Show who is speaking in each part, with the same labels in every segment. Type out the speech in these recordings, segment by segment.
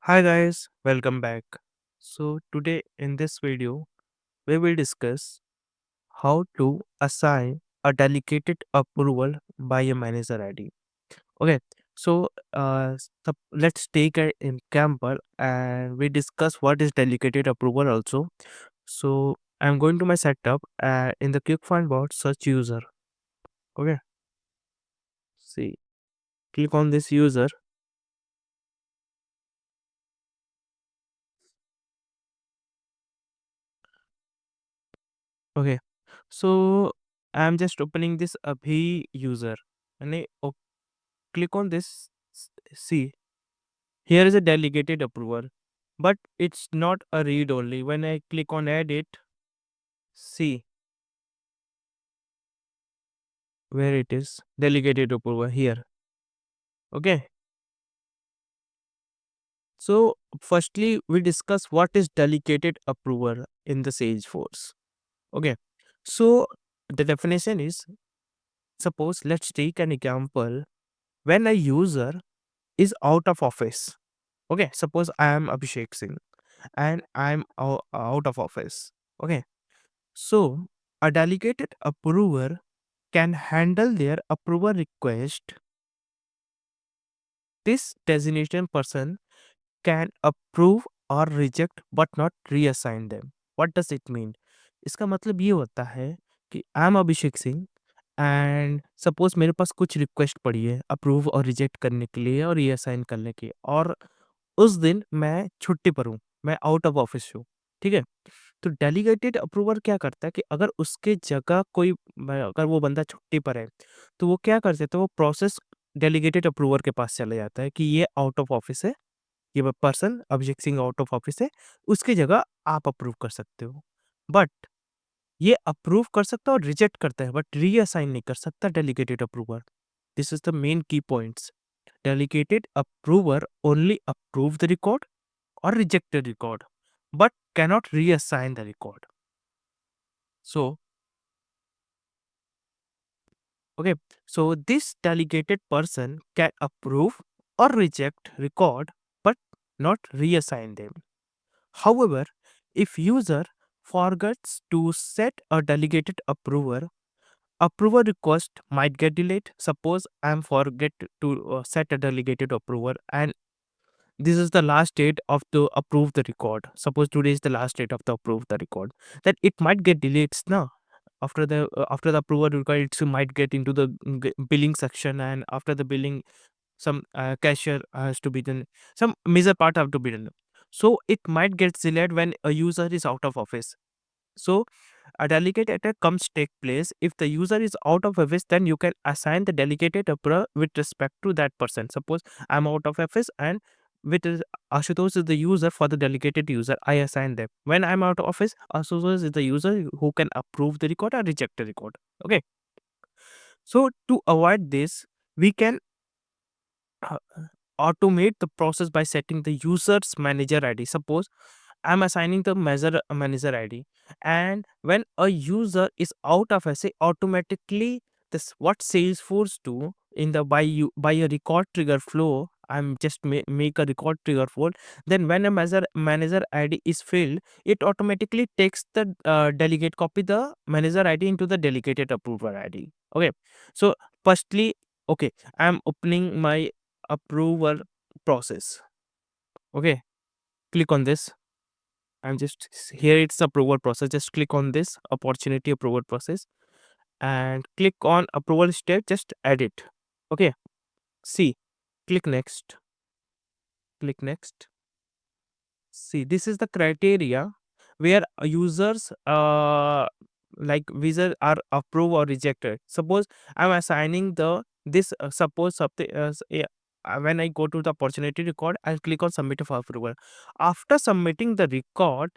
Speaker 1: Hi guys, welcome back. So today in this video we will discuss how to assign a delegated approval by a manager ID. Okay, let's take an example and we discuss what is delegated approval also. So I'm going to my setup in the quick find box search user. Okay, see, click on this user. Okay, so I'm just opening this Abhi user and click on this. See, here is a delegated approval, but it's not a read only. When I click on edit, see where it is delegated approval here. Okay, so firstly, we discuss what is delegated approval in the Salesforce. Okay, so the definition is, suppose let's take an example when a user is out of office. Okay, suppose I am Abhishek Singh and I'm out of office. Okay, so a delegated approver can handle their approval request. This designation person can approve or reject but not reassign them. What does it mean? इसका मतलब ये होता है कि I am Abhishek Singh and suppose मेरे पास कुछ request पड़ी है अप्रूव और रिजेक्ट करने के लिए और रीअसाइन करने की और उस दिन मैं छुट्टी पर हूँ, मैं आउट ऑफ ऑफिस हूँ, ठीक है? तो डेलीगेटेड अप्रूवर क्या करता है कि अगर उसके जगह कोई अगर वो बंदा छुट्टी पर है, तो वो क्या कर देता है, वो प्रोसेस डेलीगेटेड अप्रूवर के पास चला जाता है कि ये आउट ऑफ ऑफिस है, ये person Abhishek Singh out of office है, उसकी जगह आप अप्रूव कर सकते हो। बट ये अप्रूव कर सकता है और रिजेक्ट करता है, बट रीअसाइन नहीं कर सकता delegated approver. This is the main की points. Delegated approver only approve the record or reject the record, but cannot reassign the record. So, okay, so this delegated person can approve or reject record, but not reassign them. However, if user forgets to set a delegated approver, approval request might get delayed. Suppose I am forget to set a delegated approver and this is the last date of to approve the record. Suppose today is the last date of the approve the record. Then it might get delayed now. After the approval record, it might get into the billing section, and after the billing, some cashier has to be done. Some major part have to be done. So it might get delayed when a user is out of office. So a delegate attack comes take place if the user is out of office. Then you can assign the delegated approval with respect to that person. Suppose I'm out of office and with Ashutosh is the user for the delegated user. I assign them. When I'm out of office, Ashutosh is the user who can approve the record or reject the record. Okay. So to avoid this, we can uh, automate the process by setting the user's manager ID. Suppose I'm assigning the manager ID, and when a user is out of SA, automatically this what Salesforce do in the by a record trigger flow. I'm just make a record trigger flow. Then when a manager ID is filled, it automatically takes the delegate copy the manager ID into the delegated approver ID. Okay, so firstly, okay, I'm opening my approval process. Okay, click on this. I'm just here it's approval process. Just click on this opportunity approval process and click on approval step. Just edit. Okay. See, click next. Click next. See, this is the criteria where users like visas are approved or rejected. Suppose I'm assigning the this suppose something when I go to the opportunity record, I'll click on submit for approval. After submitting the record,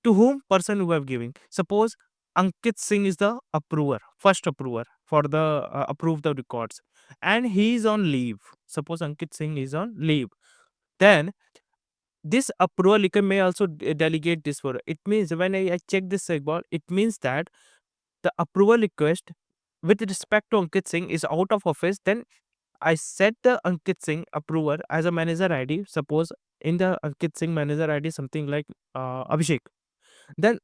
Speaker 1: to whom person who have giving, suppose Ankit Singh is the approver, first approver for the approve the records, and he is on leave. Suppose Ankit Singh is on leave, then this approval may also delegate this for it. Means when I check this checkbox, it means that the approval request with respect to Ankit Singh is out of office. Then I set the Ankit Singh approver as a manager ID. Suppose in the Ankit Singh manager ID something like Abhishek, then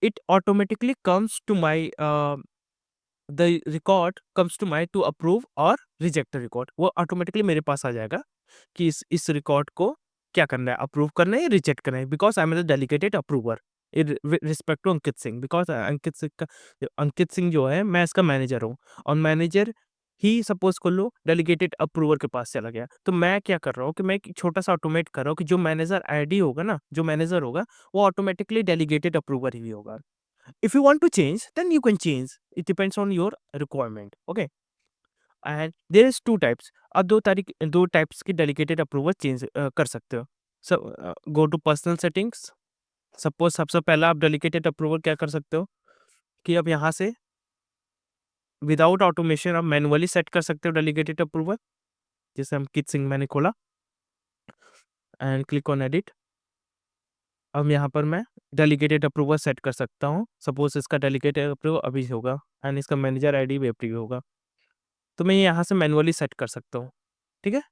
Speaker 1: it automatically comes to my the record comes to my to approve or reject the record. वो automatically मेरे पास आ जाएगा कि इस record को क्या करना है, approve करना है या रिजेक्ट करना है, because I am the delegated approver in respect to Ankit Singh, because Ankit Singh जो है मैं इसका मैनेजर हूँ, और मैनेजर ही सपोज कर लो डेलीगेटेड अप्रूवर के पास चला गया, तो मैं क्या कर रहा हूँ कि मैं एक छोटा सा ऑटोमेट कर रहा हूँ कि जो मैनेजर आईडी होगा ना, जो मैनेजर होगा वो ऑटोमेटिकली डेलीगेटेड अप्रूवर ही होगा. If you want to change, then you can change. It depends on your requirement. Okay. And there is two types. अब दो टाइप्स की डेलीगेटेड अप्रूवल चेंज कर सकते हो. So go to personal settings. Suppose सबसे पहला आप डेलीगेटेड अप्रूवल क्या कर सकते हो कि अब यहाँ से विदाउट ऑटोमेशन आप मैनुअली सेट कर सकते हो डेलीगेटेड अप्रूवल. जैसे हम किट सिंह मैंने खोला एंड क्लिक ऑन एडिट. अब यहाँ पर मैं डेलीगेटेड अप्रूवल सेट कर सकता हूँ. सपोज इसका डेलीगेटेड अप्रूवल अभी होगा एंड इसका मैनेजर आईडी भी अप्रूव होगा, तो मैं यहाँ से मैनुअली सेट कर सकता हूँ. ठीक है,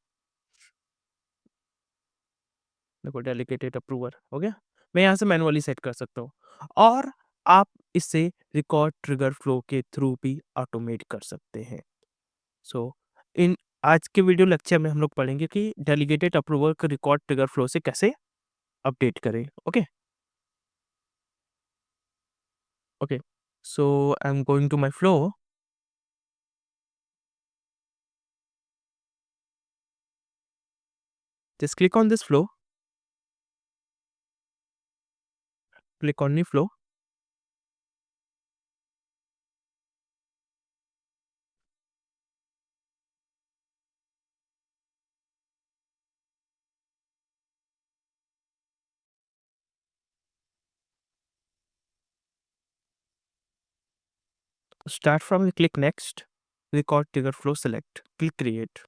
Speaker 1: देखो डेलीगेटेड अप्रूवर हो गया, मैं यहाँ से मैनुअली सेट कर सकता हूँ. और आप इससे रिकॉर्ड ट्रिगर फ्लो के थ्रू भी ऑटोमेट कर सकते हैं. सो इन आज के वीडियो लेक्चर में हम लोग पढ़ेंगे कि डेलीगेटेड अप्रूवर का रिकॉर्ड ट्रिगर फ्लो से कैसे अपडेट करें. Okay okay, so I am going to my flow. Just click on this flow, click on new flow. Start from the click next, record trigger flow, select, click create.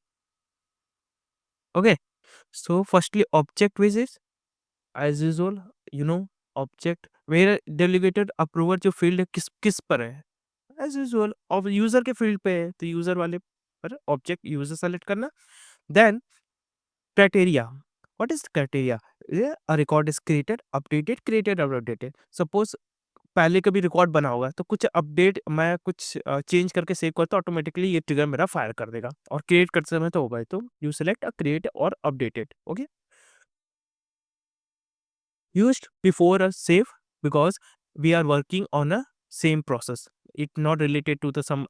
Speaker 1: Okay, so firstly object widgets as usual, you know, object मेरा delegated approval जो field है किस किस पर है, as usual अब user के field पे है तो यूजर वाले पर ऑब्जेक्ट यूजर सेलेक्ट करना. Then criteria, what is criteria? A record is created or updated. Suppose पहले कभी रिकॉर्ड बना होगा तो कुछ अपडेट मैं कुछ चेंज करके सेव करता हूँ, ऑटोमेटिकली ये ट्रिगर मेरा फायर कर देगा. और क्रिएट करते समय तो होगा ही, तो यू सेलेक्ट क्रिएट और updated. Okay, used before a save because we are working on a same process. It not related to the some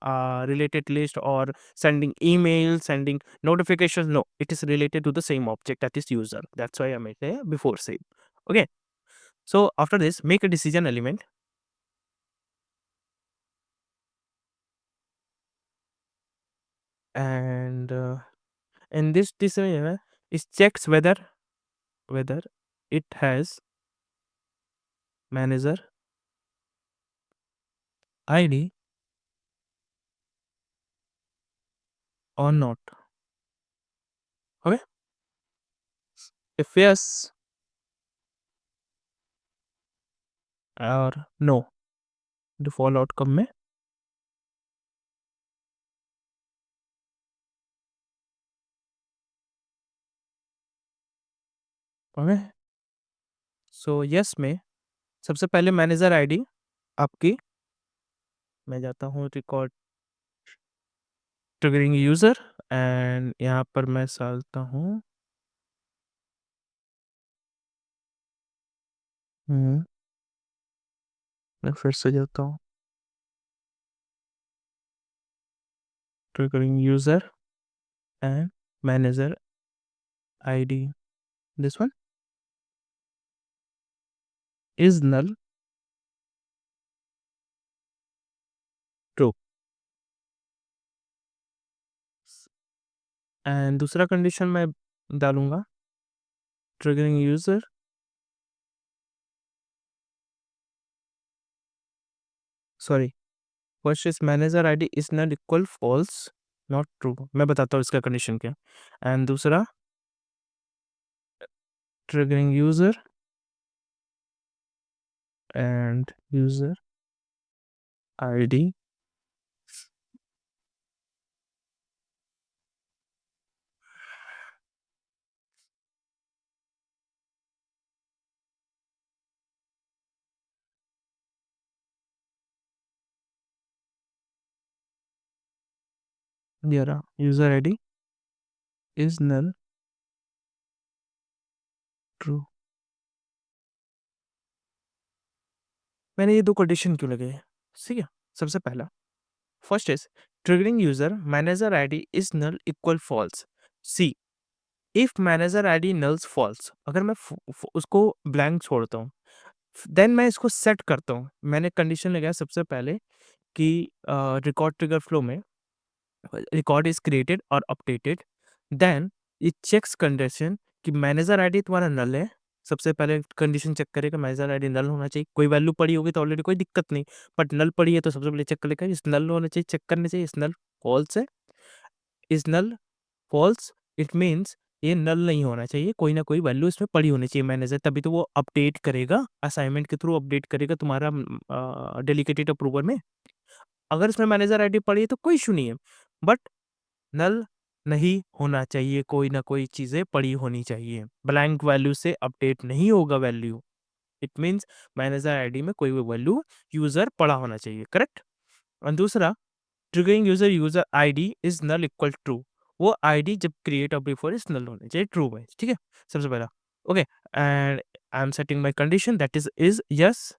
Speaker 1: related list or sending email, sending notifications. No, it is related to the same object, that is user. That's why I made a before save. Okay, so after this make a decision element, and in this decision element it checks whether it has manager ID or not. Okay, if yes or no, default outcome में. Okay, so yes में सबसे पहले manager ID आपकी, मैं जाता हूँ record triggering user and यहाँ पर मैं डालता हूँ मैं फिर से जाता हूँ triggering user and manager ID, this one is null true. And दूसरा कंडीशन मैं डालूंगा triggering user, sorry first is manager ID is not equal false, not true. मैं बताता हूँ इसका कंडीशन क्या. एंड दूसरा triggering user and user ID जरा user ID is null true. मैंने ये दो कंडीशन क्यों लगे हैं, ठीक है। सबसे पहला, first is triggering user manager ID is null equal false. See, if manager ID nulls false, अगर मैं उसको ब्लैंक छोड़ता हूँ, देन मैं इसको सेट करता हूँ। मैंने कंडीशन लगाया सबसे पहले कि रिकॉर्ड ट्रिगर फ्लो में रिकॉर्ड इज क्रिएटेड और updated, then it checks condition कि मैनेजर आईडी तुम्हारा नल है। सबसे पहले कंडीशन चेक करेगा मैनेजर आईडी नल होना चाहिए। कोई वैल्यू पड़ी होगी तो ऑलरेडी कोई दिक्कत नहीं, बट नल पड़ी है तो सबसे पहले चेक कर लेगा इस नल होना चाहिए, चेक करने चाहिए इस नल फॉल्स है, is null false, it means ये नल नहीं होना चाहिए, कोई ना कोई वैल्यू इसमें पड़ी होनी चाहिए मैनेजर, तभी तो वो अपडेट करेगा, असाइनमेंट के थ्रू अपडेट करेगा तुम्हारा डेलीकेटेड अप्रूवर में। अगर इसमें मैनेजर आईडी पड़ी है तो कोई इशू नहीं है, बट नल नहीं होना चाहिए, कोई ना कोई चीज़ें पड़ी होनी चाहिए। ब्लैंक वैल्यू से अपडेट नहीं होगा value, it means manager ID में कोई भी वैल्यू यूजर पड़ा होना चाहिए, करेक्ट। और दूसरा, triggering user user ID is null equal true, वो आईडी जब क्रिएट और बिफोर इज नल होने चाहिए, ट्रू में, ठीक है। सबसे पहला, okay, and I am setting my condition that is yes,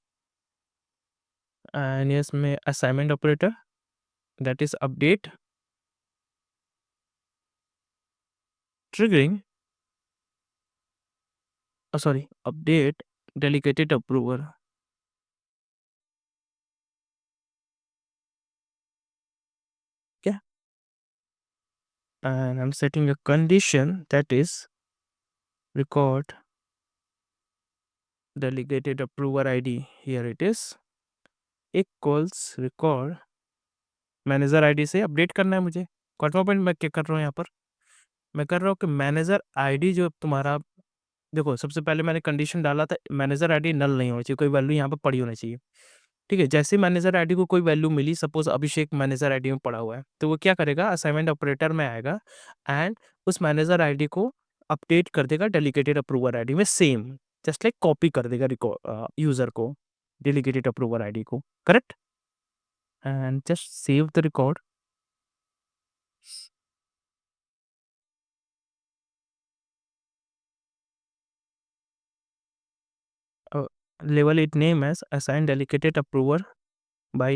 Speaker 1: and yes में assignment operator that is update triggering, sorry, update delegated approver, okay, and I'm setting a condition that is record delegated approver ID, here it is, equals record manager ID से update करना है मुझे। कॉटमा point मैं क्या कर रहा हूँ यहाँ पर, मैं कर रहा हूँ कि मैनेजर आईडी जो तुम्हारा, देखो सबसे पहले मैंने कंडीशन डाला था मैनेजर आईडी नल नहीं होनी चाहिए, कोई वैल्यू यहाँ पर पड़ी होनी चाहिए, ठीक है। जैसे मैनेजर आईडी को कोई वैल्यू मिली, सपोज अभिषेक मैनेजर आईडी में पड़ा हुआ है, तो वो क्या करेगा, असाइनमेंट ऑपरेटर में आएगा एंड उस मैनेजर आईडी को अपडेट कर देगा डेलीगेटेड अप्रूवर आईडी में, सेम जस्ट लाइक कॉपी कर देगा यूजर को डेलीगेटेड अप्रूवर आईडी को, correct. And just save the record. label it name as assign delegated approver by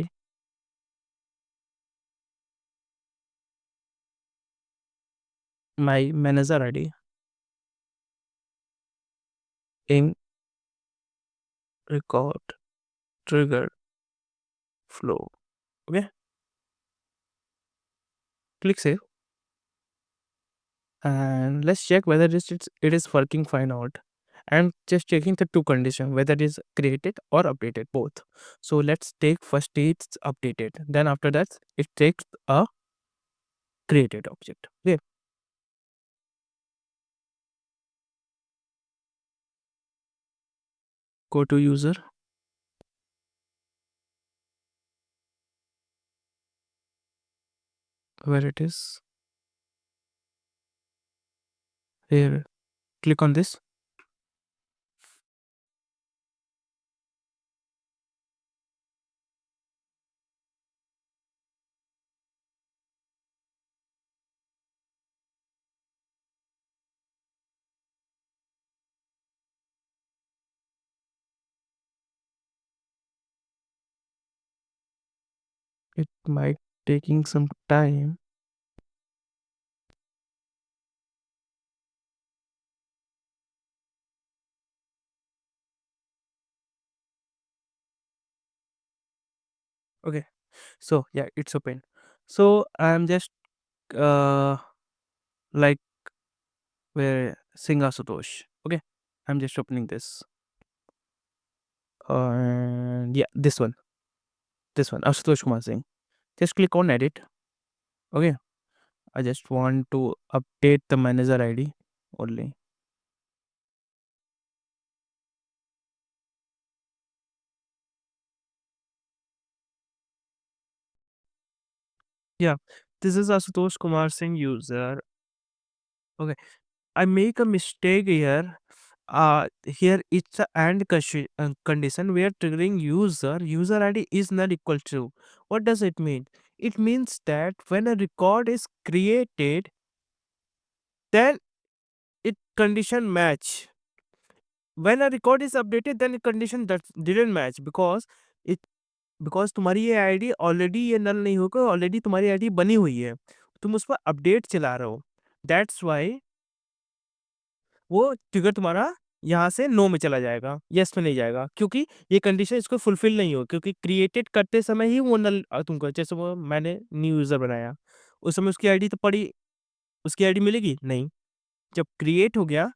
Speaker 1: my manager id in record trigger flow, okay, click save, and let's check whether it is working fine out. And just checking the two condition whether it is created or updated both. So let's take first it's updated, then after that it takes a created object, okay. Go to user, where it is here, click on this, it might taking some time. Okay, so yeah, it's open. So I'm just uh like where Singha Satosh, okay, I'm just opening this, and yeah, this one Ashutosh Kumar Singh. Just click on edit, okay. I just want to update the manager ID only. Yeah, this is Ashutosh Kumar Singh user. Okay, I make a mistake here. Here it's a condition where triggering user ID is not equal to. What does it mean? it means that when a record is created, then it condition match. When a record is updated, then it condition that didn't match it because तुम्हारी ये ID already ये null नहीं होगा, already तुम्हारी ID बनी हुई है, तुम उस पर अपडेट चला रहे हो, दैट्स वाई वो ट्रिगर तुम्हारा यहाँ से नो में चला जाएगा, येस में नहीं जाएगा, क्योंकि ये कंडीशन इसको फुलफिल नहीं हो, क्योंकि क्रिएटेड करते समय ही वो नल तुमको, जैसे वो मैंने न्यू यूजर बनाया, उस समय उसकी आईडी तो पड़ी, उसकी आईडी मिलेगी नहीं। जब क्रिएट हो गया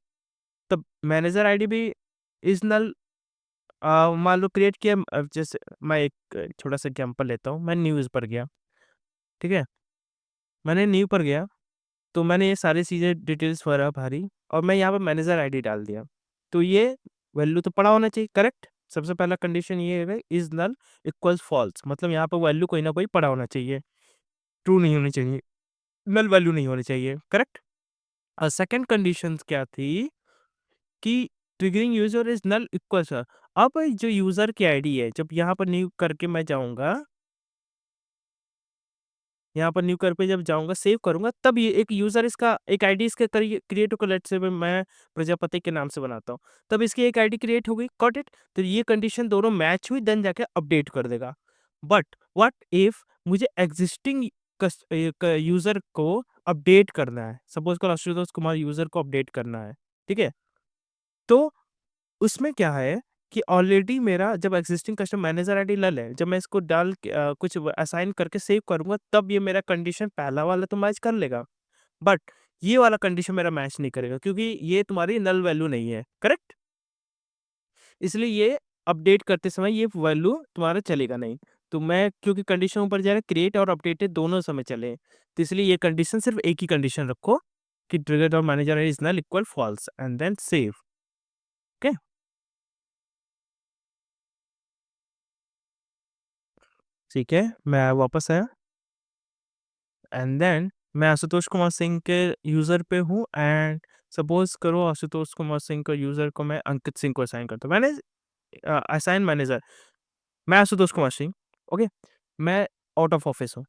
Speaker 1: तब मैनेजर आईडी भी इज नल। मान लो क्रिएट किया, जैसे मैं एक छोटा सा एग्जाम्पल लेता हूँ, मैं न्यूज़ पर गया, ठीक है, मैंने न्यू पर गया, तो मैंने ये सारी चीज़ें डिटेल्स वगैरह भरी और मैं यहाँ पे मैनेजर आईडी डाल दिया, तो ये वैल्यू तो पड़ा होना चाहिए, करेक्ट। सबसे पहला कंडीशन ये है इज नल इक्वल्स फॉल्स, मतलब यहाँ पर वैल्यू कोई ना कोई पड़ा होना चाहिए, ट्रू नहीं होनी चाहिए, नल वैल्यू नहीं होनी चाहिए, करेक्ट। और सेकंड कंडीशन क्या थी कि triggering user is null equals. अब जो यूजर की आईडी है, जब यहाँ पर न्यू करके मैं जाऊंगा, यहाँ पर न्यू कर पे जब जाऊँगा, सेव करूँगा, तब ये एक यूज़र इसका एक आईडी इसके क्रिएट होगा, लेट्स से मैं प्रजापति के नाम से बनाता हूँ, तब इसकी एक आईडी क्रिएट हो गई, गॉट इट। तो ये कंडीशन दोनों मैच हुई, देन जाके अपडेट कर देगा। बट व्हाट इफ मुझे एग्जिस्टिंग यूज़र को अपडेट करना है, सपोज करो आशुतोष कुमार यूज़र को अपडेट करना है, ठीक है, तो उसमें क्या है कि ऑलरेडी मेरा जब एक्सिस्टिंग कस्टमर मैनेजर आईडी नल है, जब मैं इसको डाल के कुछ असाइन करके सेव करूँगा, तब ये मेरा कंडीशन पहला वाला तो मैच कर लेगा। बट ये वाला कंडीशन मेरा मैच नहीं करेगा, क्योंकि ये तुम्हारी नल वैल्यू नहीं है, करेक्ट? इसलिए ये अपडेट करते समय ये वैल्यू तुम्हारा चलेगा नहीं। तो मैं क्योंकि कंडीशन ऊपर जा रहा है, क्रिएट और अपडेटेड दोनों समय चले, तो इसलिए ये कंडीशन सिर्फ एक ही कंडीशन रखो कि ट्रिगर्ड और manager ID is null equal false and then save. Okay, ठीक है, मैं वापस आया एंड देन मैं आशुतोष कुमार सिंह के यूज़र पे हूँ एंड सपोज़ करो आशुतोष कुमार सिंह का यूज़र को मैं अंकित सिंह को असाइन करता हूँ। मैंने असाइन मैनेजर, मैं आशुतोश कुमार सिंह, ओके, मैं आउट ऑफ ऑफिस हूँ।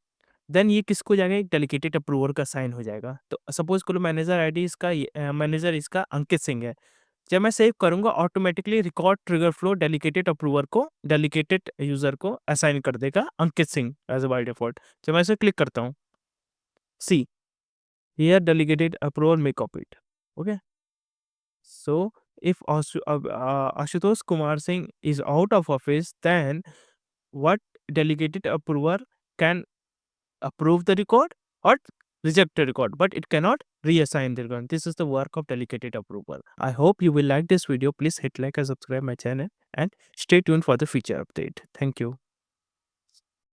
Speaker 1: देन ये किसको जाएगा, एक डेलीगेटेड अप्रूवर का साइन हो जाएगा। तो सपोज़ करो मैनेजर आईडी इसका मैनेजर इसका अंकित सिंह है। जब मैं सेव करूँगा, automatically record trigger flow delegated approver को, डेलीगेटेड यूज़र को असाइन कर देगा Ankit Singh as a by default. जब मैं इसे क्लिक करता हूँ, see here delegated approver may copied, okay. So if Ashutosh Kumar Singh is out of office, then what delegated approver can approve the record or reject the record, but it cannot reassign the record. This is the work of delegated approval. I hope you will like this video. Please hit like and subscribe my channel and stay tuned for the future update. Thank you.